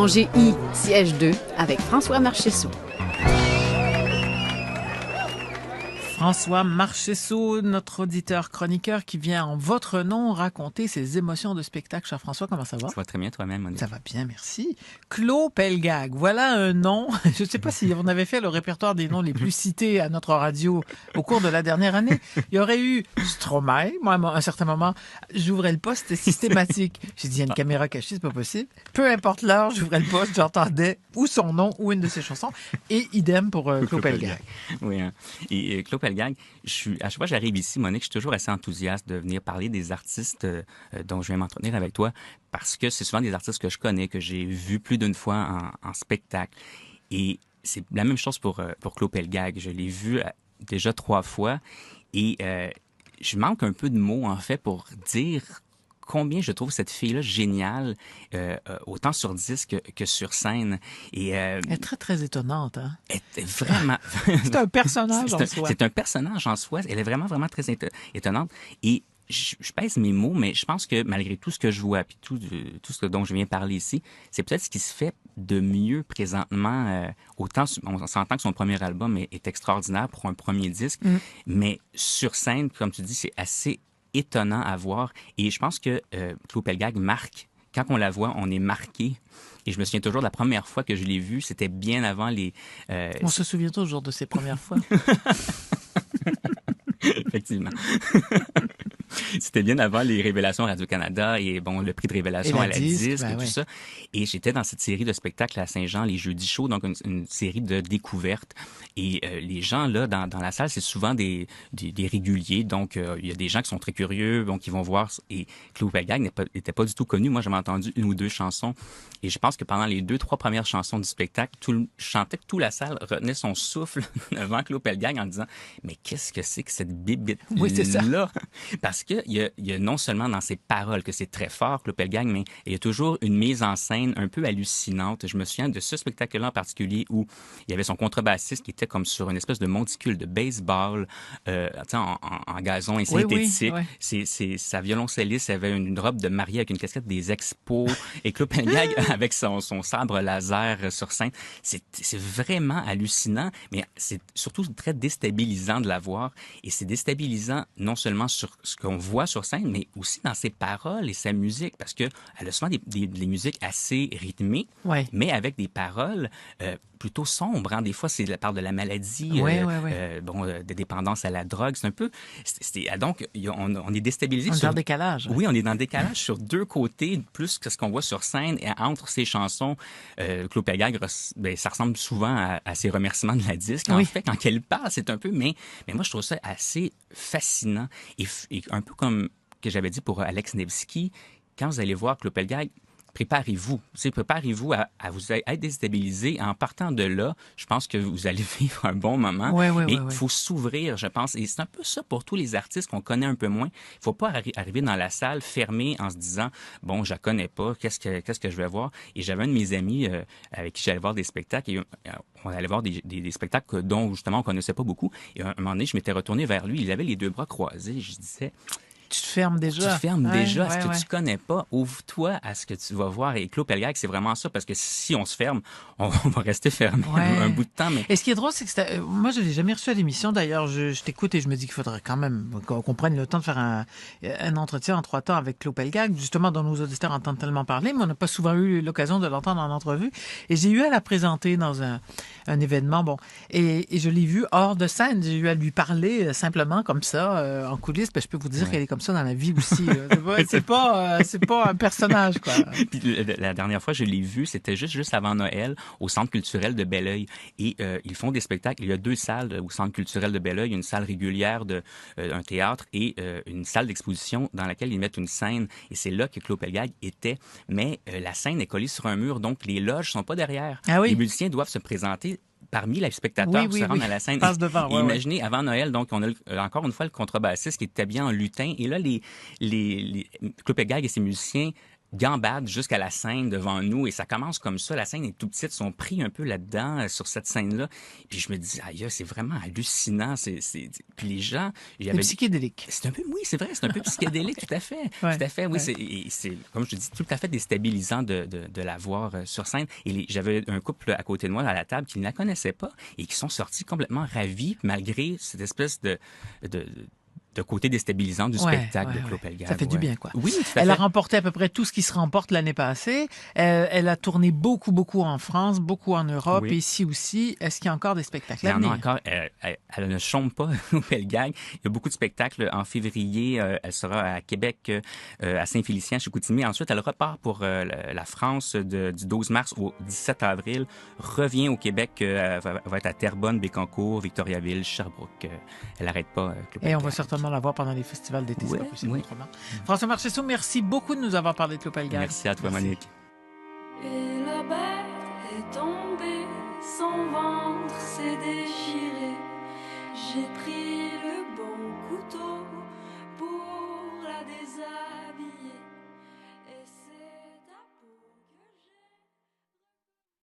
Rangée I, siège 2, avec François Marchessault. François Marchessault, notre auditeur-chroniqueur qui vient en votre nom raconter ses émotions de spectacle. Cher François, comment ça va? Ça va très bien toi-même, Monique. Ça va bien, merci. Claude Pelgag, voilà un nom. Je ne sais pas si on avait fait le répertoire des noms les plus cités à notre radio au cours de la dernière année. Il y aurait eu Stromae. Moi, à un certain moment, j'ouvrais le poste, c'était systématique. J'ai dit, il y a une caméra cachée, c'est pas possible. Peu importe l'heure, j'ouvrais le poste, j'entendais ou son nom ou une de ses chansons. Et idem pour Claude Pelgag. Oui, hein. Et Claude Pelgag, à chaque fois que j'arrive ici, Monique, je suis toujours assez enthousiaste de venir parler des artistes dont je vais m'entretenir avec toi, parce que c'est souvent des artistes que je connais, que j'ai vus plus d'une fois en spectacle. Et c'est la même chose pour Claude Pelgag. Je l'ai vu déjà 3 fois et je manque un peu de mots, en fait, pour dire combien je trouve cette fille-là géniale, autant sur disque que sur scène. Et, elle est très, très étonnante. Hein? Elle est vraiment... c'est un personnage en soi. C'est un personnage en soi. Elle est vraiment, vraiment très étonnante. Et je pèse mes mots, mais je pense que malgré tout ce que je vois, puis tout ce dont je viens parler ici, c'est peut-être ce qui se fait de mieux présentement. Autant, on s'entend que son premier album est extraordinaire pour un premier disque, mais sur scène, comme tu dis, c'est assez étonnant à voir. Et je pense que Claude Pelgag marque. Quand on la voit, on est marqué. Et je me souviens toujours de la première fois que je l'ai vue, c'était bien avant les... On se souvient toujours de ses premières fois. Effectivement. C'était bien avant les révélations Radio-Canada et bon, le prix de révélation à la disque et tout ça. Et j'étais dans cette série de spectacles à Saint-Jean, les Jeudis chauds, donc une série de découvertes. Et les gens là dans la salle, c'est souvent des réguliers. Donc il y a des gens qui sont très curieux, donc qui vont voir. Et Claude Pelgag n'était pas du tout connu. Moi, j'avais entendu 1 ou 2 chansons. Et je pense que pendant les 2-3 premières chansons du spectacle, je chantais que toute la salle retenait son souffle devant Claude Pelgag en disant « Mais qu'est-ce que c'est que cette bibite-là? » Oui, c'est ça. Parce qu'il y a non seulement dans ses paroles que c'est très fort, Claude Pelgag, mais il y a toujours une mise en scène un peu hallucinante. Je me souviens de ce spectacle-là en particulier où il y avait son contrebassiste qui était comme sur une espèce de monticule de baseball en gazon et synthétique. Oui. Sa violoncelliste avait une robe de mariée avec une casquette des Expos et Claude Pelgag avec son sabre laser sur scène. C'est vraiment hallucinant, mais c'est surtout très déstabilisant de la voir. Et c'est déstabilisant non seulement sur ce qu'on voit sur scène, mais aussi dans ses paroles et sa musique, parce que elle a souvent des musiques assez rythmées, mais avec des paroles plutôt sombres. Hein. Des fois, c'est parle de la maladie, des dépendances à la drogue. C'est un peu... donc, on est déstabilisé. On est dans le décalage. Oui, on est dans le décalage sur 2 côtés, plus que ce qu'on voit sur scène. Et entre ces chansons, Claude Pelgag, ça ressemble souvent à ses remerciements de la disque. En fait, quand elle parle, c'est un peu... Mais moi, je trouve ça assez fascinant. Et un peu comme que j'avais dit pour Alex Nevsky, quand vous allez voir Claude Pelgag, préparez-vous à vous être déstabilisé. En partant de là, je pense que vous allez vivre un bon moment. Il faut s'ouvrir, je pense. Et c'est un peu ça pour tous les artistes qu'on connaît un peu moins. Il faut pas arriver dans la salle fermée en se disant « Bon, je la connais pas, qu'est-ce que je vais voir? » Et j'avais un de mes amis avec qui j'allais voir des spectacles et on allait voir des spectacles dont, justement, on connaissait pas beaucoup. Et à un moment donné, je m'étais retourné vers lui. Il avait les 2 bras croisés. Je disais... Tu te fermes déjà. Tu te fermes déjà. Ce que tu connais pas, ouvre-toi à ce que tu vas voir. Et Claude Pelgag, c'est vraiment ça, parce que si on se ferme, on va rester fermé un bout de temps. Mais... Et ce qui est drôle, c'est que moi, je l'ai jamais reçu à l'émission. D'ailleurs, je t'écoute et je me dis qu'il faudrait quand même qu'on prenne le temps de faire un entretien en 3 temps avec Claude Pelgag, justement, dont nos auditeurs entendent tellement parler, mais on n'a pas souvent eu l'occasion de l'entendre en entrevue. Et j'ai eu à la présenter dans un événement, et je l'ai vu hors de scène. J'ai eu à lui parler simplement comme ça, en coulisses. Je peux vous dire qu'elle est comme ça dans la vie aussi. C'est pas un personnage, quoi. Puis la dernière fois, je l'ai vu, c'était juste avant Noël, au Centre culturel de Belleuil. Et ils font des spectacles. Il y a 2 salles au Centre culturel de Belleuil, une salle régulière d'un théâtre et une salle d'exposition dans laquelle ils mettent une scène. Et c'est là que Claude Pelgag était. Mais la scène est collée sur un mur, donc les loges sont pas derrière. Les musiciens doivent se présenter parmi les spectateurs qui se rendent à la scène. Passe devant, imaginez, avant Noël, donc, on a encore une fois le contrebassiste qui était bien en lutin. Et là, Claude Pelgag et ses musiciens gambadent jusqu'à la scène devant nous et ça commence comme ça. La scène est tout petite, ils sont pris un peu là-dedans, sur cette scène-là. Puis je me dis, aïe, c'est vraiment hallucinant. Puis les gens... C'est psychédélique. C'est un peu, oui, c'est vrai, c'est un peu psychédélique, tout à fait. Ouais, tout à fait, oui. ouais. C'est, comme je te dis, tout à fait déstabilisant de la voir sur scène. Et j'avais un couple à côté de moi à la table qui ne la connaissait pas et qui sont sortis complètement ravis malgré cette espèce de côté déstabilisant du spectacle de Claude Pelgag. Ça fait du bien, quoi. Oui, tout à fait. Elle a remporté à peu près tout ce qui se remporte l'année passée. Elle a tourné beaucoup, beaucoup en France, beaucoup en Europe, Oui. et ici aussi. Est-ce qu'il y a encore des spectacles Il y à en a venir? encore. Elle ne chôme pas au Pelgag. Il y a beaucoup de spectacles. En février, elle sera à Québec, à Saint-Félicien, chez Chicoutimi. Ensuite, elle repart pour la France du 12 mars au 17 avril. Revient au Québec, va être à Terrebonne, Bécancour, Victoriaville, Sherbrooke. Elle n'arrête pas. Et on va certainement la voir pendant les festivals d'été, c'est pas possible autrement. François Marchessault, merci beaucoup de nous avoir parlé de Claude Pelgag. Merci à toi, Monique. Et la bête est tombée, son ventre s'est déchiré. J'ai pris le bon couteau pour la désarmer.